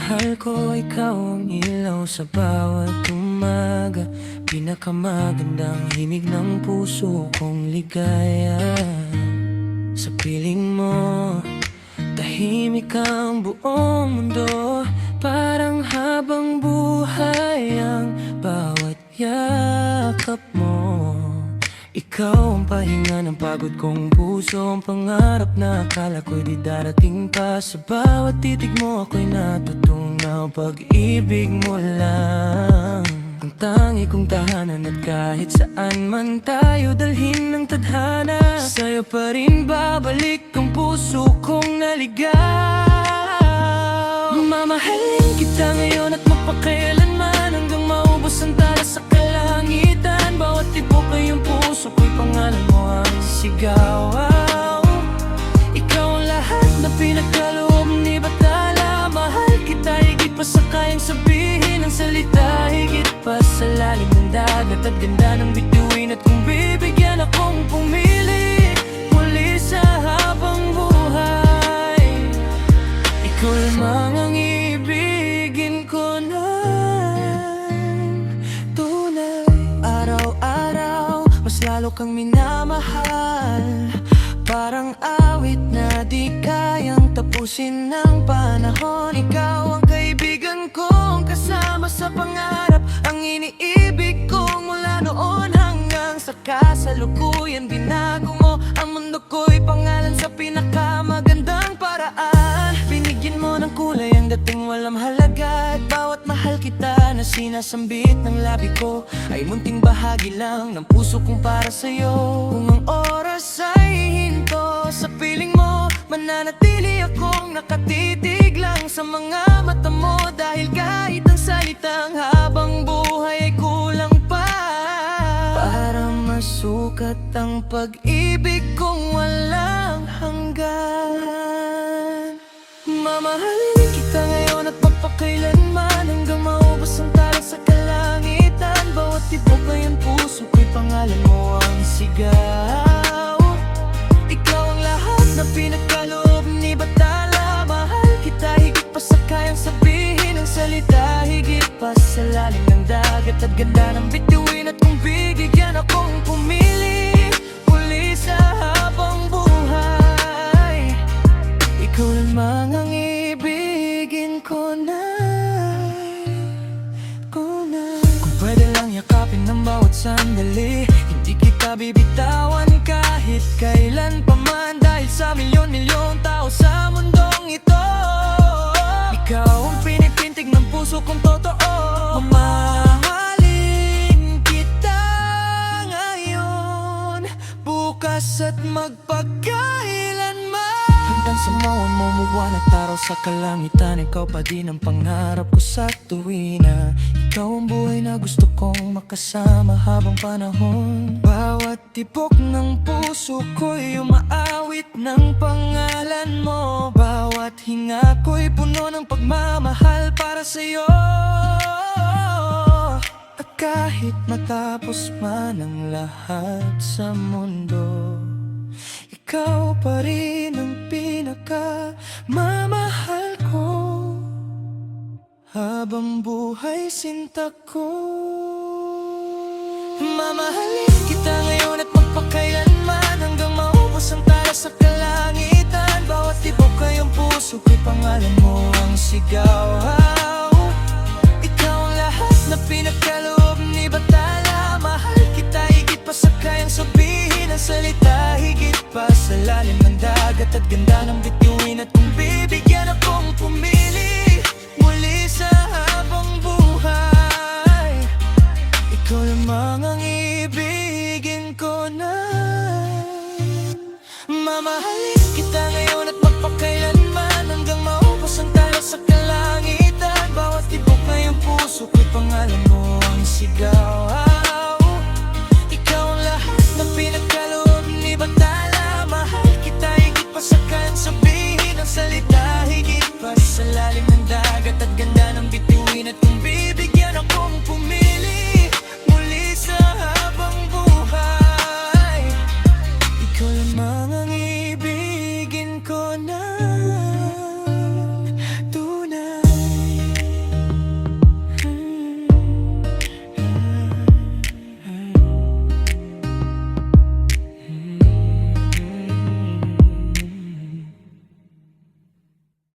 Mahal ko, ikaw ang ilaw sa bawat umaga, pinakamagandang himig ng puso kong ligaya. Sa piling mo, tahimik ang buong mundo, parang habang buhay ang bawat yakap mo. Ikaw ang pahinga ng pagod kong puso, ang pangarap na akala ko'y di darating pa. Sa bawat titig mo ako'y natutunaw, pag-ibig mo lang ang tangi kong tahanan. At kahit saan man tayo dalhin ng tadhana, sa'yo pa rin babalik ang puso kong naligaw. Mamahalin kita ngayon at magpakailanman, hanggang maubos ang tala sa kalangitan. Bawat tibok ay yung puso ko'y pangalan mo ang sigaw. Ikaw ang lahat na pinagkaloob ni Batala. Mahal kita higit pa sa kayang sabihin ng salita, higit pa sa lalim ng dagat at ganda ng bituin. At kung bibigyan akong pumili muli sa habang buhay, ikaw lamang ang ibigin ko ng tunay. Araw-araw mas lalo kang minamahal, parang awit na di kayang tapusin ng panahon. Ikaw ang kaibigan kong kasama sa pangarap, ang iniibig kong mula noon hanggang sa kasalukuyan. Binago mo ang mundo ko'y pangalan sa pinakamagandang paraan. Binigyan mo ng kulay ang dating walang halaga, at bawat mahal kita na sinasambit ng labi ko ay munting bahagi lang ng puso kong para sa'yo. Kung ang oras ay hinto sa piling mo, mananatili akong nakatitig lang sa mga mata mo. Dahil kahit ang salitang habang buhay ay kulang pa para masukat ang pag-ibig kong walang hanggan. Mamahalin kita ngayon at magpakailanman, hanggang maubos ang tala sa kalangitan. Bawat tibok ngayon puso ko'y pangalan mo ang sigaw. Ikaw ang lahat na pinagkaloob ni Batala. Mahal kita higit pa sa kayang sabihin ng salita, higit pa sa lalim ng dagat at ganda ng bituin. At kung bibigyan akong pumili muli sa habang buhay, ikaw lamang ang ibigin ko na. Kung pwede lang yakapin ng bawat sandali, hindi kita bibitawan kahit kailan pa man. Dahil sa milyon-milyong tao sa mundong ito, ikaw ang pinipintig ng puso kong totoo. Mamahalin kita ngayon, bukas at magpakailanman. Hanggang sa mawang at araw sa kalangitan, ikaw pa din ang pangarap ko sa tuwina. Ikaw ang buhay na gusto kong makasama habang panahon. Bawat tibok ng puso ko'y umaawit ng pangalan mo. Bawat hinga ko'y puno ng pagmamahal para sa'yo. At kahit matapos man ang lahat sa mundo, ikaw pa rin ang pinakamamahal ko. Habang buhay sinta ko, mamahalin kita ngayon at magpakailanman, hanggang maubos ang tala sa kalangitan. Bawat tibok ay ang puso ko'y pangalan mo ang sigaw. Ikaw ang lahat na pinagkaloob ni Batala. Mahal kita higit pa sa kayang sabihin ng salita, higit pa sa lalim ng dagat at ganda ng bituin. At kung bibigyan akong pumili muli sa habang buhay, ikaw lamang ang ibigin ko na. Mamahalin kita ngayon at magpakailanman, hanggang maubos ang tala sa kalangitan. Bawat tibok na yung puso ko'y pangalan mo ang sigaw. Ikaw ang lahat na pinagkaloob ni Batala. Mahal kita higit pa sa kayang sabihin ng salita, higit pa sa lalim ng dagat at ganda ng bituin. At kung bibigyan akong pumili muli sa habang buhay, ikaw lamang